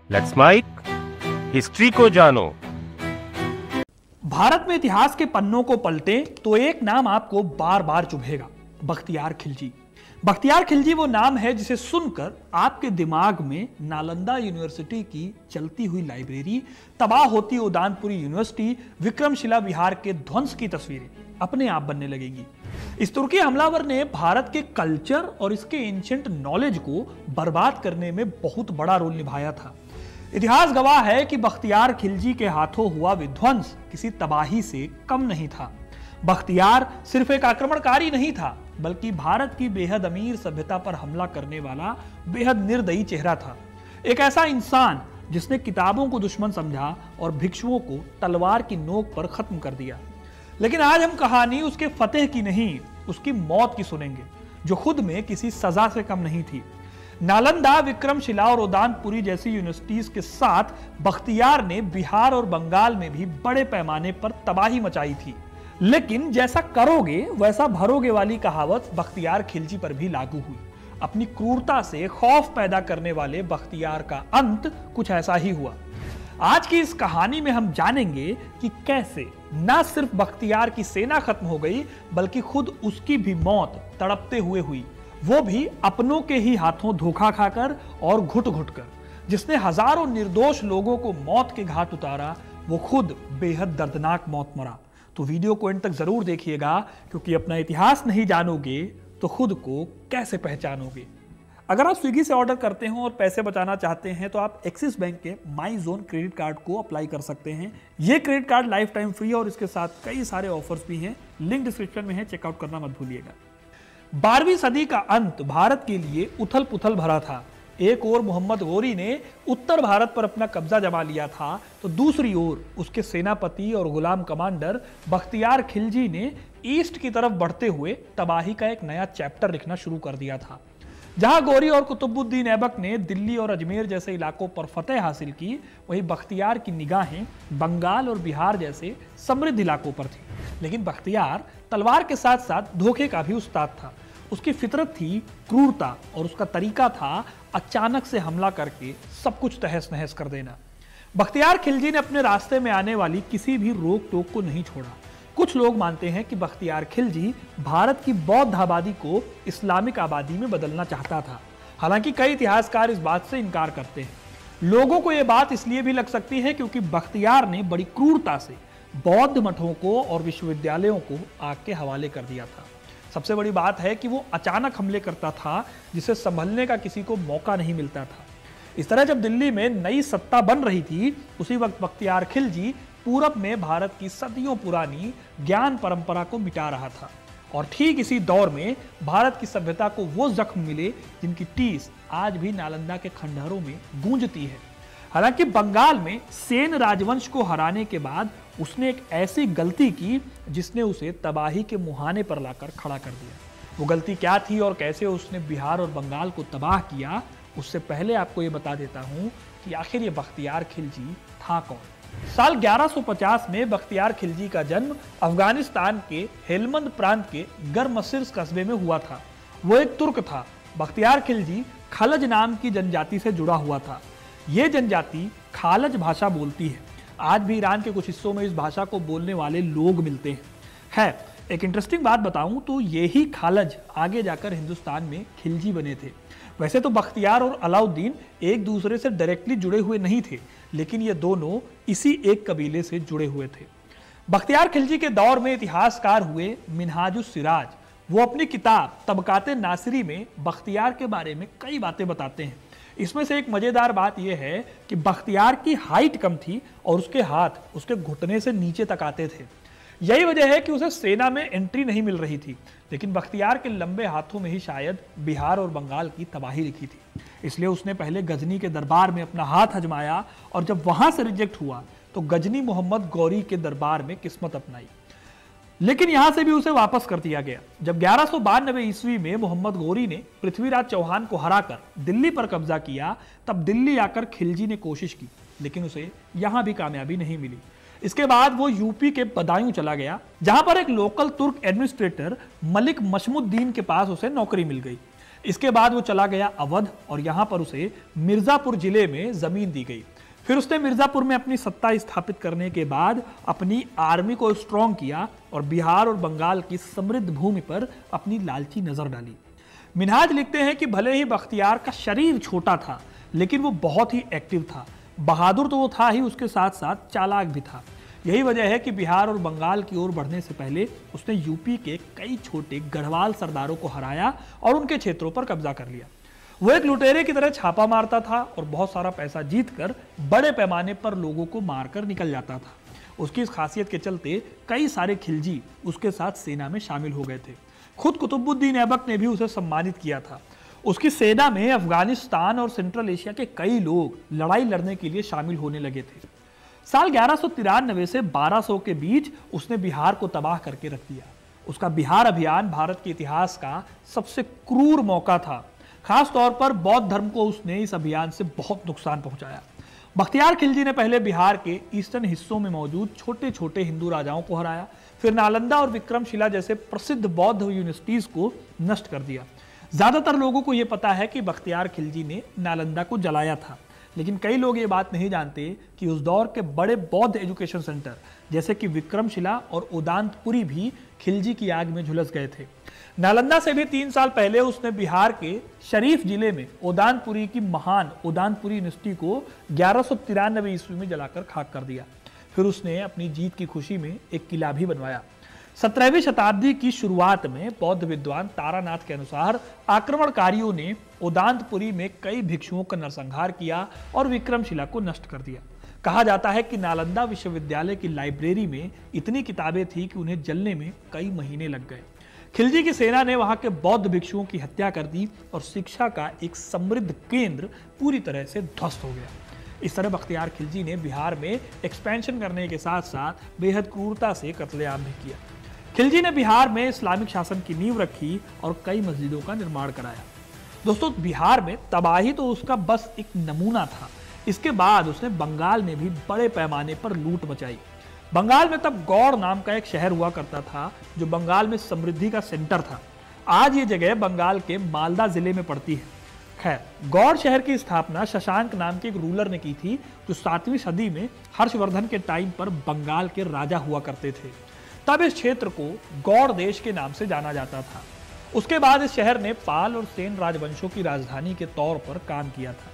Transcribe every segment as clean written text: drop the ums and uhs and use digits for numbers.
Let's mic history को जानो। भारत में इतिहास के पन्नों को पलटे तो एक नाम आपको बार बार चुभेगा, बख्तियार खिलजी। बख्तियार खिलजी वो नाम है जिसे सुनकर आपके दिमाग में नालंदा यूनिवर्सिटी की चलती हुई लाइब्रेरी, तबाह होती उदानपुरी यूनिवर्सिटी, विक्रमशिला विहार के ध्वंस की तस्वीरें अपने आप बनने लगेगी। इस तुर्की हमलावर ने भारत के कल्चर और इसके एंशिएंट नॉलेज को बर्बाद करने में बहुत बड़ा रोल निभाया था। इतिहास गवाह है कि बख्तियार खिलजी के हाथों हुआ विध्वंस किसी तबाही से कम नहीं था। बख्तियार सिर्फ एक आक्रमणकारी नहीं था, बल्कि भारत की बेहद अमीर सभ्यता पर हमला करने वाला बेहद निर्दयी चेहरा था। एक ऐसा इंसान जिसने किताबों को दुश्मन समझा और भिक्षुओं को तलवार की नोक पर खत्म कर दिया। लेकिन आज हम कहानी उसके फतेह की नहीं, उसकी मौत की सुनेंगे, जो खुद में किसी सजा से कम नहीं थी। नालंदा, विक्रमशिला और उदानपुरी जैसी यूनिवर्सिटीज के साथ बख्तियार ने बिहार और बंगाल में भी बड़े पैमाने पर तबाही मचाई थी। लेकिन जैसा करोगे वैसा भरोगे वाली कहावत बख्तियार खिलजी पर भी लागू हुई। अपनी क्रूरता से खौफ पैदा करने वाले बख्तियार का अंत कुछ ऐसा ही हुआ। आज की इस कहानी में हम जानेंगे कि कैसे न सिर्फ बख्तियार की सेना खत्म हो गई, बल्कि खुद उसकी भी मौत तड़पते हुए हुई, वो भी अपनों के ही हाथों धोखा खाकर और घुट घुट कर। जिसने हजारों निर्दोष लोगों को मौत के घाट उतारा, वो खुद बेहद दर्दनाक मौत मरा। तो वीडियो को एंड तक जरूर देखिएगा, क्योंकि अपना इतिहास नहीं जानोगे तो खुद को कैसे पहचानोगे। अगर आप स्विगी से ऑर्डर करते हो और पैसे बचाना चाहते हैं तो आप एक्सिस बैंक के माई जोन क्रेडिट कार्ड को अप्लाई कर सकते हैं। ये credit card life time free और इसके साथ कई सारे ऑफर्स भी हैं। लिंक डिस्क्रिप्शन में है, चेकआउट करना मत भूलिएगा। 12वीं सदी का अंत भारत के लिए उथल पुथल भरा था। एक ओर मोहम्मद गौरी ने उत्तर भारत पर अपना कब्जा जमा लिया था, तो दूसरी ओर उसके सेनापति और गुलाम कमांडर बख्तियार खिलजी ने ईस्ट की तरफ बढ़ते हुए तबाही का एक नया चैप्टर लिखना शुरू कर दिया था। जहां गौरी और कुतुबुद्दीन ऐबक ने दिल्ली और अजमेर जैसे इलाकों पर फतेह हासिल की, वहीं बख्तियार की निगाहें बंगाल और बिहार जैसे समृद्ध इलाकों पर थी। लेकिन बख्तियार तलवार के साथ साथ धोखे का भी उस्ताद था। उसकी फितरत थी क्रूरता और उसका तरीका था अचानक से हमला करके सब कुछ तहस नहस कर देना। बख्तियार खिलजी ने अपने रास्ते में आने वाली किसी भी रोक टोक को नहीं छोड़ा। कुछ लोग मानते हैं कि बख्तियार खिलजी भारत की बौद्ध आबादी को इस्लामिक आबादी में बदलना चाहता था। हालांकि कई इतिहासकार इस बात से इनकार करते हैं। लोगों को यह बात इसलिए भी लग सकती है क्योंकि बख्तियार ने बड़ी क्रूरता से बौद्ध मठों को और विश्वविद्यालयों को आग के हवाले कर दिया था। सबसे बड़ी बात है कि वो अचानक हमले करता था, जिसे संभलने का किसी को मौका नहीं मिलता था। इस तरह जब दिल्ली में नई सत्ता बन रही थी, उसी वक्त बख्तियार खिलजी पूरब में भारत की सदियों पुरानी ज्ञान परंपरा को मिटा रहा था। और ठीक इसी दौर में भारत की सभ्यता को वो जख्म मिले जिनकी टीस आज भी नालंदा के खंडहरों में गूंजती है। हालांकि बंगाल में सेन राजवंश को हराने के बाद उसने एक ऐसी गलती की जिसने उसे तबाही के मुहाने पर लाकर खड़ा कर दिया। वो गलती क्या थी और कैसे उसने बिहार और बंगाल को तबाह किया, उससे पहले आपको ये बता देता हूं कि आखिर ये बख्तियार खिलजी था कौन। साल 1150 में बख्तियार खिलजी का जन्म अफगानिस्तान के हेलमंद प्रांत के गरमसिर्स कस्बे में हुआ था। वो एक तुर्क था। बख्तियार खिलजी खलज नाम की जनजाति से जुड़ा हुआ था। ये जनजाति खालज भाषा बोलती है। आज भी ईरान के कुछ हिस्सों में इस भाषा को बोलने वाले लोग मिलते हैं। है एक इंटरेस्टिंग बात बताऊं तो यही खालज आगे जाकर हिंदुस्तान में खिलजी बने थे। वैसे तो बख्तियार और अलाउद्दीन एक दूसरे से डायरेक्टली जुड़े हुए नहीं थे, लेकिन ये दोनों इसी एक कबीले से जुड़े हुए थे। बख्तियार खिलजी के दौर में इतिहासकार हुए मिनहाजुस सिराज, वो अपनी किताब तबकाते नासिरी में बख्तियार के बारे में कई बातें बताते हैं। इसमें से एक मजेदार बात यह है कि बख्तियार की हाइट कम थी और उसके हाथ उसके घुटने से नीचे तक आते थे। यही वजह है कि उसे सेना में एंट्री नहीं मिल रही थी। लेकिन बख्तियार के लंबे हाथों में ही शायद बिहार और बंगाल की तबाही लिखी थी। इसलिए उसने पहले गजनी के दरबार में अपना हाथ आजमाया और जब वहां से रिजेक्ट हुआ तो गजनी मोहम्मद गौरी के दरबार में किस्मत अपनाई। लेकिन यहां से भी उसे वापस कर दिया गया। जब 1192 ईस्वी में मोहम्मद गौरी ने पृथ्वीराज चौहान को हराकर दिल्ली पर कब्जा किया, तब दिल्ली आकर खिलजी ने कोशिश की, लेकिन उसे यहां भी कामयाबी नहीं मिली। इसके बाद वो यूपी के बदायूं चला गया, जहां पर एक लोकल तुर्क एडमिनिस्ट्रेटर मलिक मशमुद्दीन के पास उसे नौकरी मिल गई। इसके बाद वो चला गया अवध और यहां पर उसे मिर्जापुर जिले में जमीन दी गई। फिर उसने मिर्जापुर में अपनी सत्ता स्थापित करने के बाद अपनी आर्मी को स्ट्रॉन्ग किया और बिहार और बंगाल की समृद्ध भूमि पर अपनी लालची नजर डाली। मिन्हाज लिखते हैं कि भले ही बख्तियार का शरीर छोटा था लेकिन वो बहुत ही एक्टिव था। बहादुर तो वो था ही, उसके साथ साथ चालाक भी था। यही वजह है कि बिहार और बंगाल की ओर बढ़ने से पहले उसने यूपी के कई छोटे गढ़वाल सरदारों को हराया और उनके क्षेत्रों पर कब्जा कर लिया। वो एक लुटेरे की तरह छापा मारता था और बहुत सारा पैसा जीतकर बड़े पैमाने पर लोगों को मारकर निकल जाता था। उसकी इस खासियत के चलते कई सारे खिलजी उसके साथ सेना में शामिल हो गए थे। खुद कुतुबुद्दीन ऐबक ने भी उसे सम्मानित किया था। उसकी सेना में अफगानिस्तान और सेंट्रल एशिया के कई लोग लड़ाई लड़ने के लिए शामिल होने लगे थे। साल 1193 से 1200 के बीच उसने बिहार को तबाह करके रख दिया। उसका बिहार अभियान भारत के इतिहास का सबसे क्रूर मौका था। खास तौर पर बौद्ध धर्म को उसने इस अभियान से बहुत नुकसान पहुंचाया। बख्तियार खिलजी ने पहले बिहार के ईस्टर्न हिस्सों में मौजूद छोटे छोटे हिंदू राजाओं को हराया, फिर नालंदा और विक्रमशिला जैसे प्रसिद्ध बौद्ध यूनिवर्सिटीज को नष्ट कर दिया। ज्यादातर लोगों को यह पता है कि बख्तियार खिलजी ने नालंदा को जलाया था, लेकिन कई लोग ये बात नहीं जानते कि उस दौर के बड़े बौद्ध एजुकेशन सेंटर जैसे कि विक्रमशिला और उदांतपुरी भी खिलजी की आग में झुलस गए थे। नालंदा से भी 3 साल पहले उसने बिहार के शरीफ जिले में उदानपुरी की महान उदानपुरी यूनिवर्सिटी को 1193 ईस्वी में जलाकर खाक कर दिया। फिर उसने अपनी जीत की खुशी में एक किला भी बनवाया। 17वीं शताब्दी की शुरुआत में बौद्ध विद्वान तारानाथ के अनुसार आक्रमणकारियों ने उदानपुरी में कई भिक्षुओं का नरसंहार किया और विक्रमशिला को नष्ट कर दिया। कहा जाता है कि नालंदा विश्वविद्यालय की लाइब्रेरी में इतनी किताबें थी कि उन्हें जलने में कई महीने लग गए। खिलजी की सेना ने वहां के बौद्ध भिक्षुओं की हत्या कर दी और शिक्षा का एक समृद्ध केंद्र पूरी तरह से ध्वस्त हो गया। इस तरह बख्तियार खिलजी ने बिहार में एक्सपेंशन करने के साथ साथ बेहद क्रूरता से कत्लेआम भी किया। खिलजी ने बिहार में इस्लामिक शासन की नींव रखी और कई मस्जिदों का निर्माण कराया। दोस्तों, बिहार में तबाही तो उसका बस एक नमूना था। इसके बाद उसने बंगाल में भी बड़े पैमाने पर लूट मचाई। बंगाल में तब गौड़ नाम का एक शहर हुआ करता था जो बंगाल में समृद्धि का सेंटर था। आज ये जगह बंगाल के मालदा जिले में पड़ती है। खैर, गौड़ शहर की स्थापना शशांक नाम के एक रूलर ने की थी जो 7वीं सदी में हर्षवर्धन के टाइम पर बंगाल के राजा हुआ करते थे। तब इस क्षेत्र को गौड़ देश के नाम से जाना जाता था। उसके बाद इस शहर ने पाल और सेन राजवंशों की राजधानी के तौर पर काम किया था।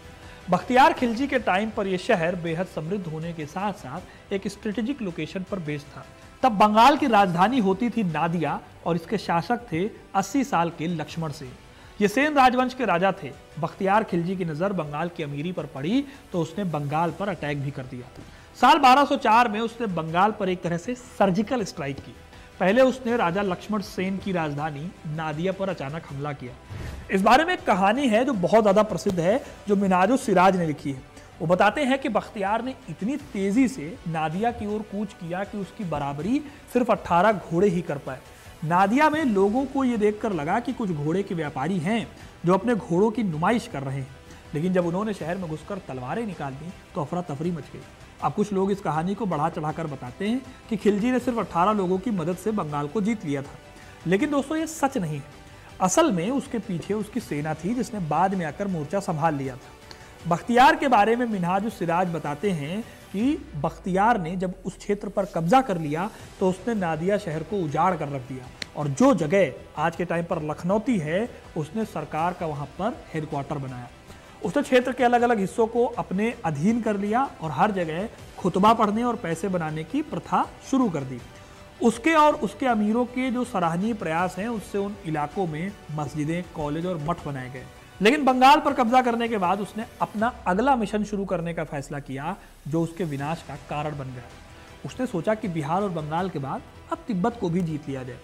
बख्तियार खिलजी के टाइम पर यह शहर बेहद समृद्ध होने के साथ साथ एक स्ट्रेटेजिक लोकेशन पर बेस्ड था। तब बंगाल की राजधानी होती थी नादिया और इसके शासक थे 80 साल के लक्ष्मण सेन। ये सेन राजवंश के राजा थे। बख्तियार खिलजी की नजर बंगाल की अमीरी पर पड़ी तो उसने बंगाल पर अटैक भी कर दिया। साल 1204 में उसने बंगाल पर एक तरह से सर्जिकल स्ट्राइक की। पहले उसने राजा लक्ष्मण सेन की राजधानी नादिया पर अचानक हमला किया। इस बारे में एक कहानी है जो बहुत ज्यादा प्रसिद्ध है, जो मिन्हाजुस्सिराज ने लिखी है। वो बताते हैं कि बख्तियार ने इतनी तेजी से नादिया की ओर कूच किया कि उसकी बराबरी सिर्फ 18 घोड़े ही कर पाए। नादिया में लोगों को यह देखकर लगा कि कुछ घोड़े के व्यापारी हैं जो अपने घोड़ों की नुमाइश कर रहे हैं, लेकिन जब उन्होंने शहर में घुसकर तलवारें निकाल दी तो अफरा तफरी मच गई। अब कुछ लोग इस कहानी को बढ़ा चढ़ाकर बताते हैं कि खिलजी ने सिर्फ 18 लोगों की मदद से बंगाल को जीत लिया था, लेकिन दोस्तों ये सच नहीं है। असल में उसके पीछे उसकी सेना थी जिसने बाद में आकर मोर्चा संभाल लिया था। बख्तियार के बारे में मिन्हाजुस्सिराज बताते हैं कि बख्तियार ने जब उस क्षेत्र पर कब्जा कर लिया तो उसने नादिया शहर को उजाड़ कर रख दिया और जो जगह आज के टाइम पर लखनौती है उसने सरकार का वहां पर हेडक्वार्टर बनाया। उसने क्षेत्र के अलग अलग हिस्सों को अपने अधीन कर लिया और हर जगह खुतबा पढ़ने और पैसे बनाने की प्रथा शुरू कर दी। उसके और उसके अमीरों के जो सराहनीय प्रयास हैं उससे उन इलाकों में मस्जिदें, कॉलेज और मठ बनाए गए। लेकिन बंगाल पर कब्जा करने के बाद उसने अपना अगला मिशन शुरू करने का फैसला किया जो उसके विनाश का कारण बन गया। उसने सोचा कि बिहार और बंगाल के बाद अब तिब्बत को भी जीत लिया जाए।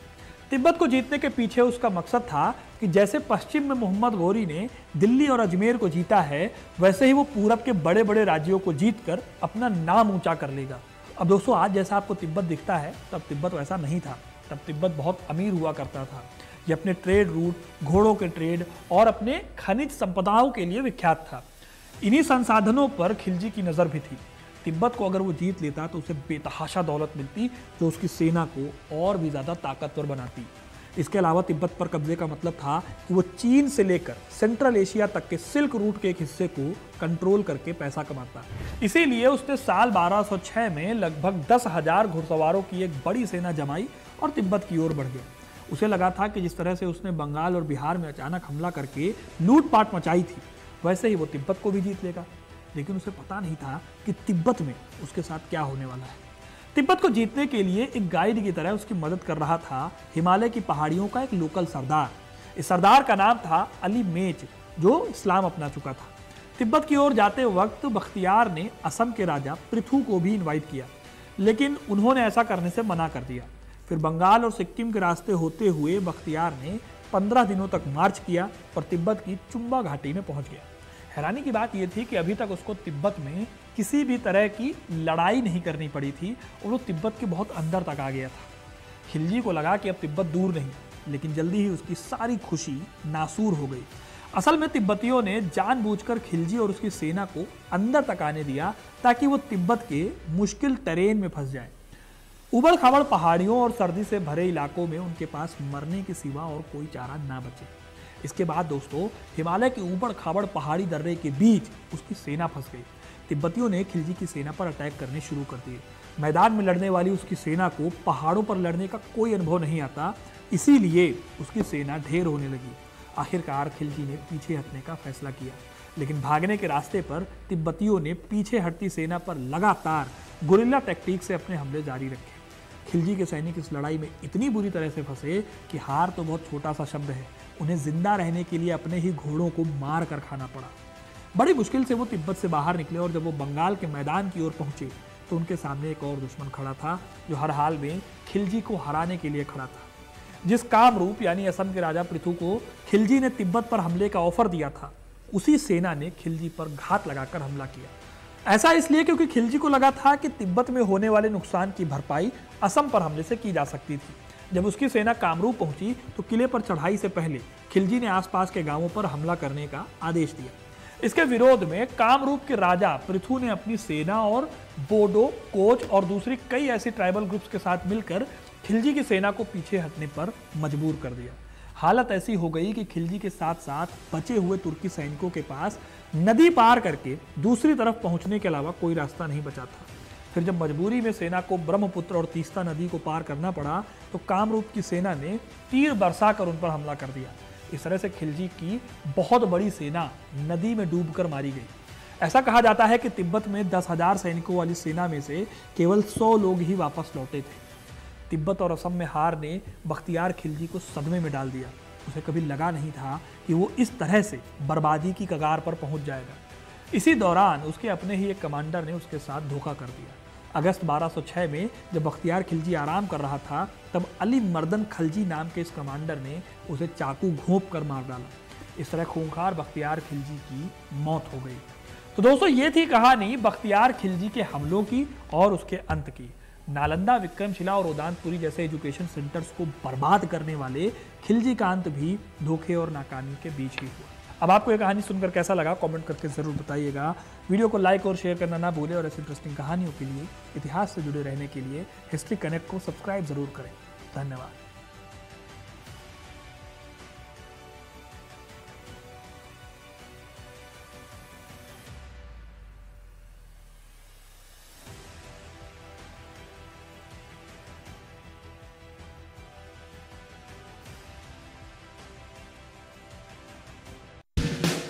तिब्बत को जीतने के पीछे उसका मकसद था कि जैसे पश्चिम में मोहम्मद गौरी ने दिल्ली और अजमेर को जीता है, वैसे ही वो पूरब के बड़े बड़े राज्यों को जीतकर अपना नाम ऊंचा कर लेगा। अब दोस्तों, आज जैसा आपको तिब्बत दिखता है तब तिब्बत वैसा नहीं था। तब तिब्बत बहुत अमीर हुआ करता था। ये अपने ट्रेड रूट, घोड़ों के ट्रेड और अपने खनिज संपदाओं के लिए विख्यात था। इन्हीं संसाधनों पर खिलजी की नज़र भी थी। तिब्बत को अगर वो जीत लेता तो उसे बेतहाशा दौलत मिलती जो उसकी सेना को और भी ज़्यादा ताकतवर बनाती। इसके अलावा तिब्बत पर कब्जे का मतलब था कि वो चीन से लेकर सेंट्रल एशिया तक के सिल्क रूट के एक हिस्से को कंट्रोल करके पैसा कमाता। इसीलिए उसने साल 1206 में लगभग 10,000 घुड़सवारों की एक बड़ी सेना जमाई और तिब्बत की ओर बढ़ गया। उसे लगा था कि जिस तरह से उसने बंगाल और बिहार में अचानक हमला करके लूटपाट मचाई थी, वैसे ही वो तिब्बत को भी जीत लेगा। लेकिन उसे पता नहीं था कि तिब्बत में उसके साथ क्या होने वाला है। तिब्बत को जीतने के लिए एक गाइड की तरह उसकी मदद कर रहा था हिमालय की पहाड़ियों का एक लोकल सरदार। इस सरदार का नाम था अली मेच, जो इस्लाम अपना चुका था। तिब्बत की ओर जाते वक्त बख्तियार ने असम के राजा पृथु को भी इनवाइट किया, लेकिन उन्होंने ऐसा करने से मना कर दिया। फिर बंगाल और सिक्किम के रास्ते होते हुए बख्तियार ने 15 दिनों तक मार्च किया और तिब्बत की चुम्बा घाटी में पहुंच गया। हैरानी की बात यह थी कि अभी तक उसको तिब्बत में किसी भी तरह की लड़ाई नहीं करनी पड़ी थी और वो तिब्बत के बहुत अंदर तक आ गया था। खिलजी को लगा कि अब तिब्बत दूर नहीं, लेकिन जल्दी ही उसकी सारी खुशी नासूर हो गई। असल में तिब्बतियों ने जानबूझकर खिलजी और उसकी सेना को अंदर तक आने दिया ताकि वो तिब्बत के मुश्किल टेरेन में फंस जाए। उबड़ खाबड़ पहाड़ियों और सर्दी से भरे इलाकों में उनके पास मरने के सिवा और कोई चारा ना बचे। इसके बाद दोस्तों, हिमालय के ऊबड़ खाबड़ पहाड़ी दर्रे के बीच उसकी सेना फंस गई। तिब्बतियों ने खिलजी की सेना पर अटैक करने शुरू कर दिए। मैदान में लड़ने वाली उसकी सेना को पहाड़ों पर लड़ने का कोई अनुभव नहीं आता, इसीलिए उसकी सेना ढेर होने लगी। आखिरकार खिलजी ने पीछे हटने का फैसला किया, लेकिन भागने के रास्ते पर तिब्बतियों ने पीछे हटती सेना पर लगातार गुरिल्ला टैक्टिक से अपने हमले जारी रखे। खिलजी के सैनिक इस लड़ाई में इतनी बुरी तरह से फंसे कि हार तो बहुत छोटा सा शब्द है, उन्हें जिंदा रहने के लिए अपने ही घोड़ों को मार कर खाना पड़ा। बड़ी मुश्किल से वो तिब्बत से बाहर निकले और जब वो बंगाल के मैदान की ओर पहुंचे तो उनके सामने एक और दुश्मन खड़ा था, जो हर हाल में खिलजी को हराने के लिए खड़ा था। जिस कामरूप यानी असम के राजा पृथु को खिलजी ने तिब्बत पर हमले का ऑफर दिया था, उसी सेना ने खिलजी पर घात लगाकर हमला किया। ऐसा इसलिए क्योंकि खिलजी को लगा था कि तिब्बत में होने वाले नुकसान की भरपाई असम पर हमले से की जा सकती थी। जब उसकी सेना कामरूप पहुंची तो किले पर चढ़ाई से पहले खिलजी ने आसपास के गांवों पर हमला करने का आदेश दिया। इसके विरोध में कामरूप के राजा पृथु ने अपनी सेना और बोडो, कोच और दूसरी कई ऐसी ट्राइबल ग्रुप्स के साथ मिलकर खिलजी की सेना को पीछे हटने पर मजबूर कर दिया। हालत ऐसी हो गई कि खिलजी के साथ साथ बचे हुए तुर्की सैनिकों के पास नदी पार करके दूसरी तरफ पहुंचने के अलावा कोई रास्ता नहीं बचा था। फिर जब मजबूरी में सेना को ब्रह्मपुत्र और तीस्ता नदी को पार करना पड़ा तो कामरूप की सेना ने तीर बरसाकर उन पर हमला कर दिया। इस तरह से खिलजी की बहुत बड़ी सेना नदी में डूबकर मारी गई। ऐसा कहा जाता है कि तिब्बत में 10,000 सैनिकों वाली सेना में से केवल 100 लोग ही वापस लौटे थे। तिब्बत और असम में हार ने बख्तियार खिलजी को सदमे में डाल दिया। उसे कभी लगा नहीं था कि वो इस तरह से बर्बादी की कगार पर पहुंच जाएगा। इसी दौरान उसके अपने ही एक कमांडर ने उसके साथ धोखा कर दिया। अगस्त 1206 में जब बख्तियार खिलजी आराम कर रहा था, तब अली मर्दन खलजी नाम के इस कमांडर ने उसे चाकू घोंप कर मार डाला। इस तरह खूंखार बख्तियार खिलजी की मौत हो गई। तो दोस्तों, ये थी कहानी बख्तियार खिलजी के हमलों की और उसके अंत की। नालंदा, विक्रमशिला और उदानपुरी जैसे एजुकेशन सेंटर्स को बर्बाद करने वाले खिलजी का अंत भी धोखे और नाकामी के बीच ही हुआ। अब आपको ये कहानी सुनकर कैसा लगा, कमेंट करके ज़रूर बताइएगा। वीडियो को लाइक और शेयर करना ना भूलें और ऐसी इंटरेस्टिंग कहानियों के लिए, इतिहास से जुड़े रहने के लिए हिस्ट्री कनेक्ट को सब्सक्राइब ज़रूर करें। धन्यवाद।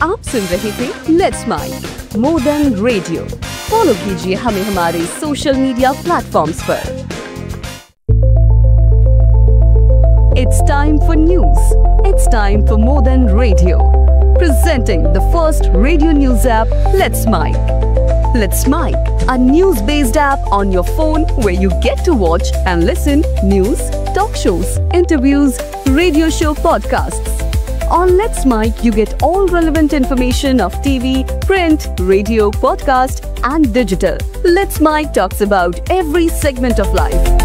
आप सुन रहे थे let's mike more than radio. Follow कीजिए हमें हमारे सोशल मीडिया प्लेटफॉर्म्स पर। It's time for news. It's time for more than radio. Presenting the first radio news app, Let's Mic. Let's Mic, a news-based app on your phone where you get to watch and listen news, talk shows, interviews, radio show podcasts. On Let's Mic, you get all relevant information of TV, print, radio, podcast, and digital. Let's Mic talks about every segment of life.